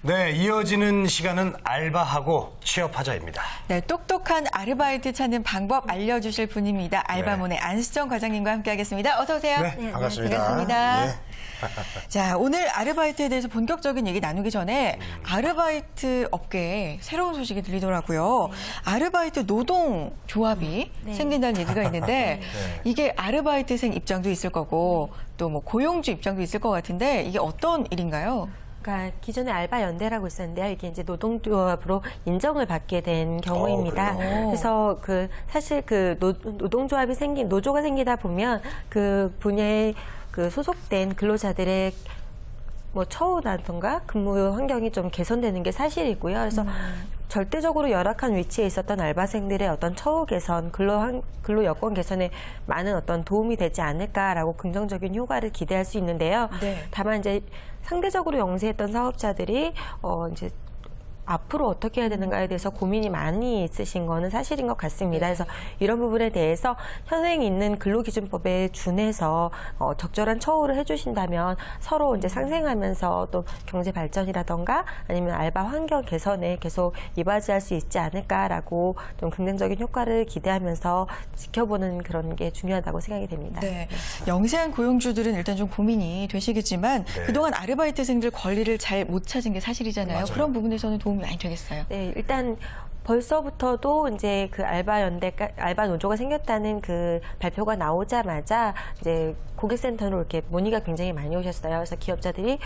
네, 이어지는 시간은 알바하고 취업하자입니다. 네, 똑똑한 아르바이트 찾는 방법 알려주실 분입니다. 알바몬의 안수정 과장님과 함께하겠습니다. 어서 오세요. 네, 반갑습니다. 반갑습니다. 예. 자, 오늘 아르바이트에 대해서 본격적인 얘기 나누기 전에 아르바이트 업계에 새로운 소식이 들리더라고요. 아르바이트 노동조합이 생긴다는 얘기가 있는데 이게 아르바이트생 입장도 있을 거고 또 뭐 고용주 입장도 있을 것 같은데 이게 어떤 일인가요? 그러니까 기존에 알바연대라고 있었는데요. 이게 이제 노동조합으로 인정을 받게 된 경우입니다. 그래서 사실 노동조합이 노조가 생기다 보면 그 분야에 소속된 근로자들의 뭐 처우라든가 근무 환경이 좀 개선되는 게 사실이고요. 그래서 절대적으로 열악한 위치에 있었던 알바생들의 어떤 처우 개선, 근로 여건 개선에 많은 어떤 도움이 되지 않을까라고 긍정적인 효과를 기대할 수 있는데요. 네. 다만 이제 상대적으로 영세했던 사업자들이 이제 앞으로 어떻게 해야 되는가에 대해서 고민이 많이 있으신 거는 사실인 것 같습니다. 그래서 이런 부분에 대해서 현행 있는 근로기준법에 준해서 적절한 처우를 해주신다면 서로 이제 상생하면서 또 경제 발전이라던가 아니면 알바 환경 개선에 계속 이바지할 수 있지 않을까라고 좀 긍정적인 효과를 기대하면서 지켜보는 그런 게 중요하다고 생각이 됩니다. 네, 영세한 고용주들은 일단 좀 고민이 되시겠지만 그동안 아르바이트생들 권리를 잘 못 찾은 게 사실이잖아요. 맞아요. 그런 부분에서는 도움이 많이 되겠어요. 네, 일단 벌써부터도 이제 알바 노조가 생겼다는 그 발표가 나오자마자 이제 고객센터로 이렇게 문의가 굉장히 많이 오셨어요. 그래서 기업자들이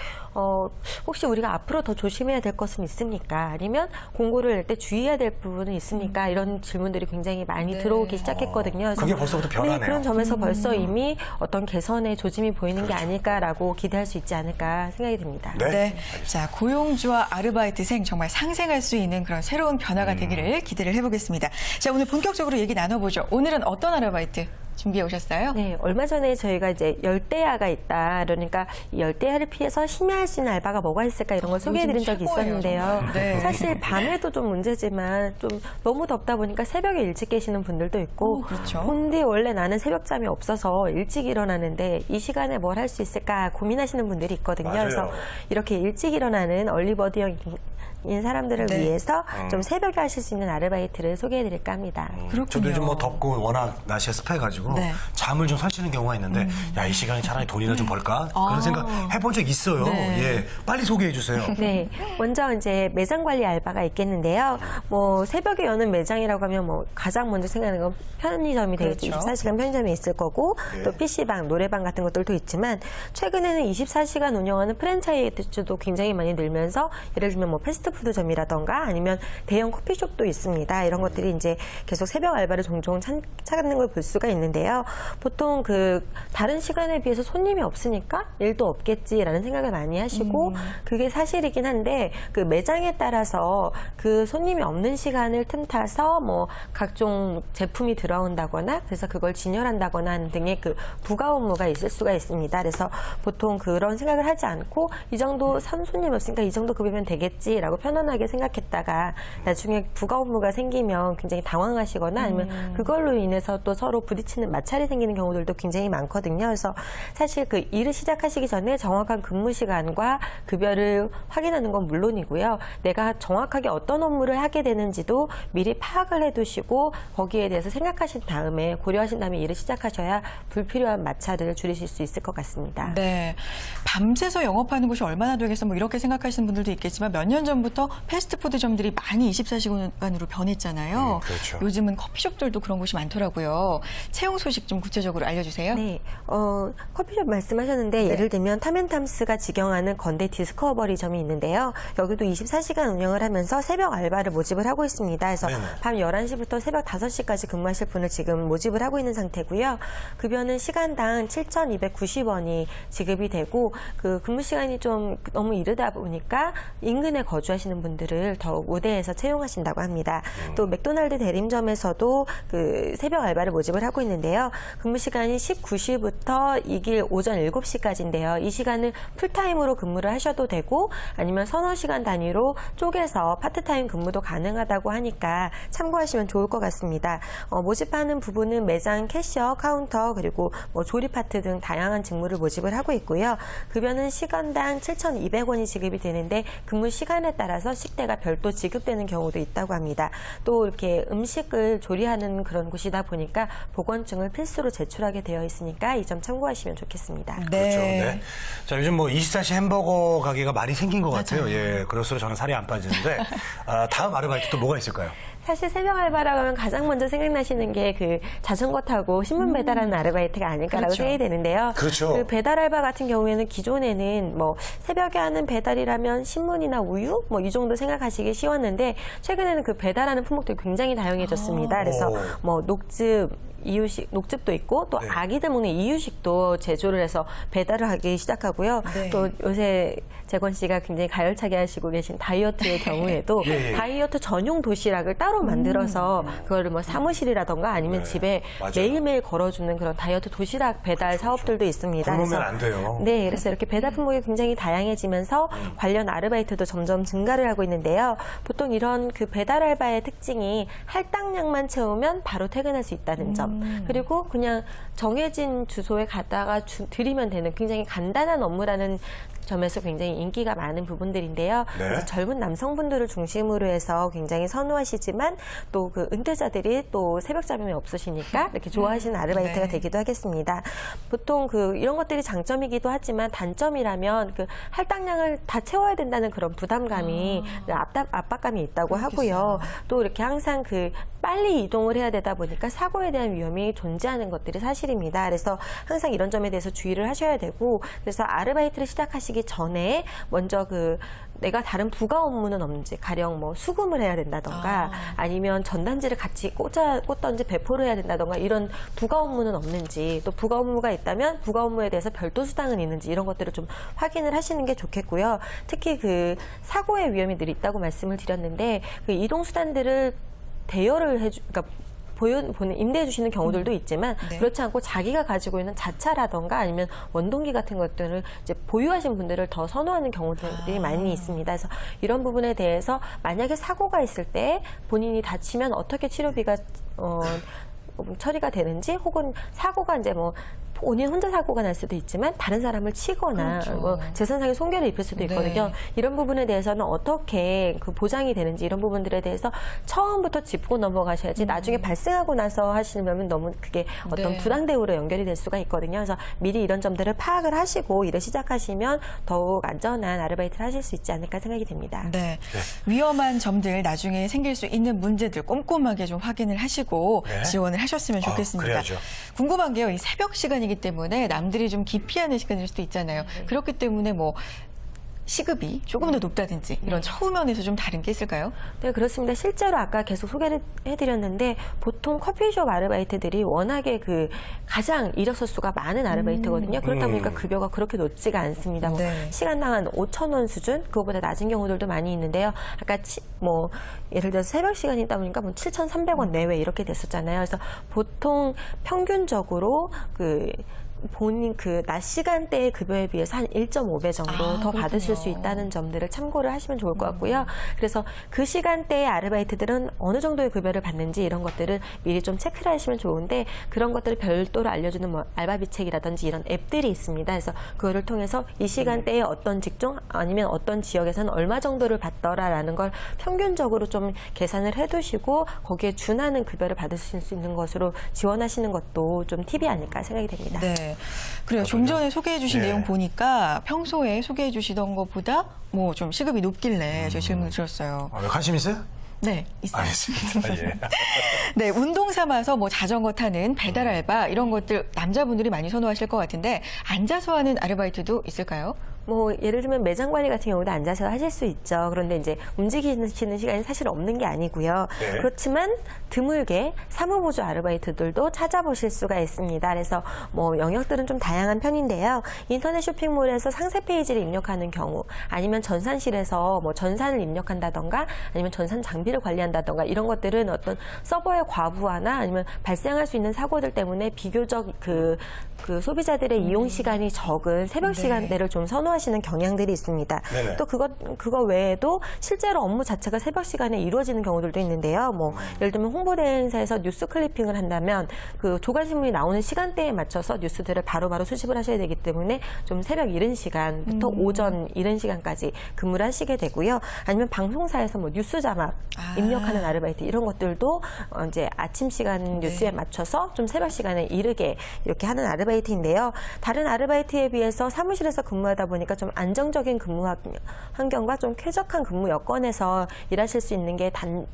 혹시 우리가 앞으로 더 조심해야 될 것은 있습니까? 아니면 공고를 낼 때 주의해야 될 부분은 있습니까? 이런 질문들이 굉장히 많이 들어오기 시작했거든요. 그래서 그게 벌써부터 변하네요. 네, 그런 점에서 벌써 이미 어떤 개선의 조짐이 보이는 게 아닐까라고 기대할 수 있지 않을까 생각이 됩니다. 네. 자, 고용주와 아르바이트생 정말 상생할 수 있는 그런 새로운 변화가 되기를 기대를 해보겠습니다. 자, 오늘 본격적으로 얘기 나눠보죠. 오늘은 어떤 아르바이트 준비해 오셨어요? 네, 얼마 전에 저희가 이제 열대야가 있다. 그러니까 이 열대야를 피해서 심야할 수 있는 알바가 뭐가 있을까 이런 걸 소개해드린 적이 최고예요, 있었는데요. 네. 사실 밤에도 좀 문제지만 좀 너무 덥다 보니까 새벽에 일찍 계시는 분들도 있고 그렇죠. 근데 원래 나는 새벽잠이 없어서 일찍 일어나는데 이 시간에 뭘 할 수 있을까 고민하시는 분들이 있거든요. 맞아요. 그래서 이렇게 일찍 일어나는 얼리버드형 인 사람들을 위해서 좀 새벽에 하실 수 있는 아르바이트를 소개해드릴까 합니다. 그렇군요. 저도 요즘 뭐 덥고 워낙 날씨가 습해가지고 네. 잠을 좀 설치는 경우가 있는데 야, 이 시간에 차라리 돈이나 좀 벌까? 그런 생각 해본 적 있어요. 네. 예, 빨리 소개해 주세요. 네, 먼저 이제 매장 관리 알바가 있겠는데요. 뭐 새벽에 여는 매장이라고 하면 뭐 가장 먼저 생각나는 건 편의점이 되겠죠. 그렇죠. 24시간 편의점이 있을 거고 또 PC방, 노래방 같은 것들도 있지만 최근에는 24시간 운영하는 프랜차이즈도 굉장히 많이 늘면서 예를 들면 뭐 패스트푸드점이라던가 아니면 대형 커피숍도 있습니다. 이런 것들이 이제 계속 새벽 알바를 종종 찾는 걸 볼 수가 있는데요. 보통 다른 시간에 비해서 손님이 없으니까 일도 없겠지라는 생각을 많이 하시고 그게 사실이긴 한데 그 매장에 따라서 그 손님이 없는 시간을 틈타서 뭐 각종 제품이 들어온다거나 그래서 그걸 진열한다거나 하는 등의 그 부가 업무가 있을 수가 있습니다. 그래서 보통 그런 생각을 하지 않고 이 정도 손님 없으니까 이 정도 급이면 되겠지라고 편안하게 생각했다가 나중에 부가 업무가 생기면 굉장히 당황하시거나 아니면 그걸로 인해서 또 서로 부딪히는 마찰이 생기는 경우들도 굉장히 많거든요. 그래서 사실 그 일을 시작하시기 전에 정확한 근무 시간과 급여를 확인하는 건 물론이고요. 내가 정확하게 어떤 업무를 하게 되는지도 미리 파악을 해두시고 거기에 대해서 생각하신 다음에 고려하신 다음에 일을 시작하셔야 불필요한 마찰을 줄이실 수 있을 것 같습니다. 네. 밤새서 영업하는 곳이 얼마나 되겠어 뭐 이렇게 생각하시는 분들도 있겠지만 몇 년 전부터 패스트푸드점들이 많이 24시간으로 변했잖아요. 그렇죠. 요즘은 커피숍들도 그런 곳이 많더라고요. 채용 소식 좀 구체적으로 알려주세요. 네, 커피숍 말씀하셨는데 예를 들면 탐앤탐스가 직영하는 건대 디스커버리점이 있는데요. 여기도 24시간 운영을 하면서 새벽 알바를 모집을 하고 있습니다. 그래서 밤 11시부터 새벽 5시까지 근무하실 분을 지금 모집을 하고 있는 상태고요. 급여는 시간당 7,290원이 지급이 되고 그 근무 시간이 좀 너무 이르다 보니까 인근에 거주하시는 분들을 더욱 우대해서 채용하신다고 합니다. 또 맥도날드 대림점에서도 그 새벽 알바를 모집을 하고 있는데 있는데요. 근무 시간이 19시부터 이길 오전 7시까지인데요. 이 시간을 풀타임으로 근무를 하셔도 되고 아니면 서너 시간 단위로 쪼개서 파트타임 근무도 가능하다고 하니까 참고하시면 좋을 것 같습니다. 모집하는 부분은 매장 캐셔, 카운터 그리고 뭐 조립 파트 등 다양한 직무를 모집을 하고 있고요. 급여는 시간당 7,200원이 지급이 되는데 근무 시간에 따라서 식대가 별도 지급되는 경우도 있다고 합니다. 또 이렇게 음식을 조리하는 그런 곳이다 보니까 보건증을 필수로 제출하게 되어 있으니까 이 점 참고하시면 좋겠습니다. 그렇죠. 네. 자, 요즘 뭐 24시 햄버거 가게가 많이 생긴 것 같아요. 예, 그럴수록 저는 살이 안 빠지는데 다음 아르바이트 또 뭐가 있을까요? 사실 새벽 알바라고 하면 가장 먼저 생각나시는 게 그 자전거 타고 신문 배달하는 아르바이트가 아닐까라고 그렇죠. 생각이 되는데요. 그렇죠. 그 배달 알바 같은 경우에는 기존에는 뭐 새벽에 하는 배달이라면 신문이나 우유 뭐 이 정도 생각하시기 쉬웠는데 최근에는 그 배달하는 품목들이 굉장히 다양해졌습니다. 그래서 뭐 녹즙, 이유식, 녹즙도 있고 또 네. 아기들 먹는 이유식도 제조를 해서 배달을 하기 시작하고요. 네. 또 요새 재권 씨가 굉장히 가열차게 하시고 계신 다이어트의 경우에도 예. 다이어트 전용 도시락을 따로 만들어서 그거를 뭐 사무실이라던가 아니면 네, 집에 맞아요. 매일매일 걸어주는 그런 다이어트 도시락 배달 사업들도 있습니다. 굶으면 안 돼요. 네, 그래서 이렇게 배달 품목이 굉장히 다양해지면서 관련 아르바이트도 점점 증가를 하고 있는데요. 보통 이런 그 배달 알바의 특징이 할당량만 채우면 바로 퇴근할 수 있다는 점. 그리고 그냥 정해진 주소에 갔다가 드리면 되는 굉장히 간단한 업무라는 점에서 굉장히 인기가 많은 부분들인데요. 네. 그래서 젊은 남성분들을 중심으로 해서 굉장히 선호하시지만 또 그 은퇴자들이 또 새벽잠이 없으시니까 이렇게 좋아하시는 아르바이트가 네. 되기도 하겠습니다. 보통 그 이런 것들이 장점이기도 하지만 단점이라면 그 할당량을 다 채워야 된다는 그런 부담감이 압박감이 있다고 하고요. 또 이렇게 항상 그 빨리 이동을 해야 되다 보니까 사고에 대한 위험이 존재하는 것들이 사실입니다. 그래서 항상 이런 점에 대해서 주의를 하셔야 되고 그래서 아르바이트를 시작하시기 전에 먼저 그 내가 다른 부가 업무는 없는지 가령 뭐 수금을 해야 된다던가 아니면 전단지를 같이 꽂던지 배포를 해야 된다던가 이런 부가 업무는 없는지 또 부가 업무가 있다면 부가 업무에 대해서 별도 수당은 있는지 이런 것들을 좀 확인을 하시는 게 좋겠고요. 특히 그 사고의 위험이 늘 있다고 말씀을 드렸는데 그 이동 수단들을 대여를 그러니까 임대해 주시는 경우들도 있지만 네. 그렇지 않고 자기가 가지고 있는 자차라던가 아니면 원동기 같은 것들을 이제 보유하신 분들을 더 선호하는 경우들이 많이 있습니다. 그래서 이런 부분에 대해서 만약에 사고가 있을 때 본인이 다치면 어떻게 치료비가 처리가 되는지 혹은 사고가 이제 뭐 본인 혼자 사고가 날 수도 있지만 다른 사람을 치거나 그렇죠. 뭐 재산상의 손괴를 입힐 수도 있거든요. 네. 이런 부분에 대해서는 어떻게 그 보장이 되는지 이런 부분들에 대해서 처음부터 짚고 넘어가셔야지 나중에 발생하고 나서 하시면 너무 그게 어떤 네. 부당대우로 연결이 될 수가 있거든요. 그래서 미리 이런 점들을 파악을 하시고 일을 시작하시면 더욱 안전한 아르바이트를 하실 수 있지 않을까 생각이 됩니다. 네. 위험한 점들 나중에 생길 수 있는 문제들 꼼꼼하게 좀 확인을 하시고 네. 지원을 하셨으면 좋겠습니다. 그래야죠. 궁금한 게요. 이 새벽 시간이기 때문에 남들이 좀 기피하는 시간일 수도 있잖아요. 그렇기 때문에 뭐 시급이 조금 더 높다든지 이런 처우면에서 좀 다른 게 있을까요? 네, 그렇습니다. 실제로 아까 계속 소개를 해드렸는데 보통 커피숍 아르바이트들이 워낙에 그 가장 이력서 수가 많은 아르바이트거든요. 그렇다 보니까 급여가 그렇게 높지가 않습니다. 뭐 네. 시간당 한 5,000원 수준? 그거보다 낮은 경우들도 많이 있는데요. 아까 뭐 예를 들어서 새벽 시간이다 보니까 뭐 7,300원 내외 이렇게 됐었잖아요. 그래서 보통 평균적으로 그 본인 그 낮 시간대의 급여에 비해서 한 1.5배 정도 더 그렇군요. 받으실 수 있다는 점들을 참고를 하시면 좋을 것 같고요. 그래서 그 시간대의 아르바이트들은 어느 정도의 급여를 받는지 이런 것들을 미리 좀 체크를 하시면 좋은데 그런 것들을 별도로 알려주는 뭐 알바비책이라든지 이런 앱들이 있습니다. 그래서 그거를 통해서 이 시간대에 어떤 직종 아니면 어떤 지역에서는 얼마 정도를 받더라라는 걸 평균적으로 좀 계산을 해두시고 거기에 준하는 급여를 받으실 수 있는 것으로 지원하시는 것도 좀 팁이 아닐까 생각이 됩니다. 네. 그래요. 좀 전에 소개해 주신 네. 내용 보니까 평소에 소개해 주시던 것보다 뭐 좀 시급이 높길래 제가 질문을 드렸어요. 왜 관심 있어요? 네, 있어요. 알겠습니다. 예. 네, 운동 삼아서 뭐 자전거 타는 배달 알바 이런 것들 남자분들이 많이 선호하실 것 같은데 앉아서 하는 아르바이트도 있을까요? 뭐 예를 들면 매장 관리 같은 경우도 앉아서 하실 수 있죠. 그런데 이제 움직이시는 시간이 사실 없는 게 아니고요. 네. 그렇지만 드물게 사무보조 아르바이트들도 찾아보실 수가 있습니다. 그래서 뭐 영역들은 좀 다양한 편인데요. 인터넷 쇼핑몰에서 상세 페이지를 입력하는 경우, 아니면 전산실에서 뭐 전산을 입력한다던가, 아니면 전산 장비를 관리한다던가, 이런 것들은 어떤 서버의 과부하나 아니면 발생할 수 있는 사고들 때문에 비교적 그 소비자들의 이용 시간이 적은 새벽 시간대를 좀 선호하시는 경향들이 있습니다. 네네. 또 그거 외에도 실제로 업무 자체가 새벽 시간에 이루어지는 경우들도 있는데요. 뭐 예를 들면 홍보대행사에서 뉴스 클리핑을 한다면 그 조간신문이 나오는 시간대에 맞춰서 뉴스들을 바로바로 수집을 하셔야 되기 때문에 좀 새벽 이른 시간부터 오전 이른 시간까지 근무를 하시게 되고요. 아니면 방송사에서 뭐 뉴스 자막 입력하는 아르바이트, 이런 것들도 이제 아침 시간 뉴스에 맞춰서 좀 새벽 시간에 이르게 이렇게 하는 아르바이트인데요. 다른 아르바이트에 비해서 사무실에서 근무하다 보니까 좀 안정적인 근무 환경과 좀 쾌적한 근무 여건에서 일하실 수 있는 게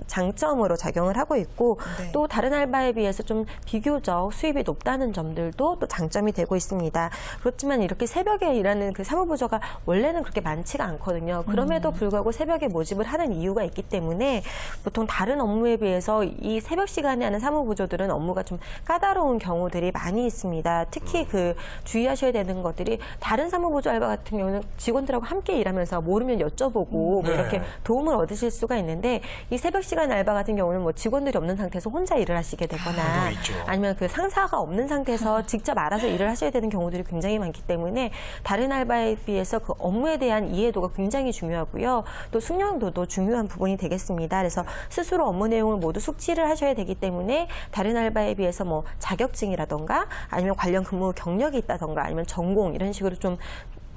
장점으로 작용을 하고 있고, 또 다른 알바에 비해서 좀 비교적 수입이 높다는 점들도 또 장점이 되고 있습니다. 그렇지만 이렇게 새벽에 일하는 그 사무보조가 원래는 그렇게 많지가 않거든요. 그럼에도 불구하고 새벽에 모집을 하는 이유가 있기 때문에 보통 다른 업무에 비해서 이 새벽 시간에 하는 사무보조들은 업무가 좀 까다로운 경우들이 많이 있습니다. 특히 그 주의하셔야 되는 것들이, 다른 사무보조 알바 같은 경우는 직원들하고 함께 일하면서 모르면 여쭤보고 뭐 이렇게 도움을 얻으실 수가 있는데, 이 새벽 시간 알바 같은 경우는 뭐 직원들이 없는 상태에서 혼자 일을 하시게 되거나, 아니면 그 상사가 없는 상태에서 직접 알아서 일을 하셔야 되는 경우들이 굉장히 많기 때문에 다른 알바에 비해서 그 업무에 대한 이해도가 굉장히 중요하고요. 또 숙련도도 중요한 부분이 되겠습니다. 그래서 스스로 업무 내용을 모두 숙지를 하셔야 되기 때문에 다른 알바에 비해서 뭐 자격증이라던가, 아니면 관련 근무 경력이 있다던가, 아니면 전공, 이런 식으로 좀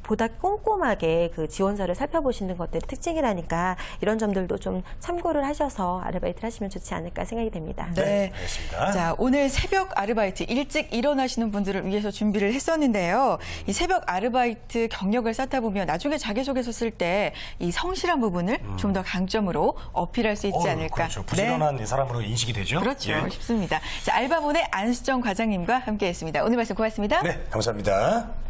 보다 꼼꼼하게 그 지원서를 살펴보시는 것들이 특징이라니까, 이런 점들도 좀 참고를 하셔서 아르바이트를 하시면 좋지 않을까 생각이 됩니다. 네. 알겠습니다. 자, 오늘 새벽 아르바이트 일찍 일어나시는 분들을 위해서 준비를 했었는데요. 이 새벽 아르바이트 경력을 쌓다 보면 나중에 자기소개서 쓸 때 이 성실한 부분을 좀 더 강점으로 어필할 수 있지 않을까. 그렇죠. 부지런한 사람으로 인식이 되죠. 그렇죠. 예. 싶습니다. 자, 알바몬의 안수정 과장님과 함께했습니다. 오늘 말씀 고맙습니다. 네, 감사합니다.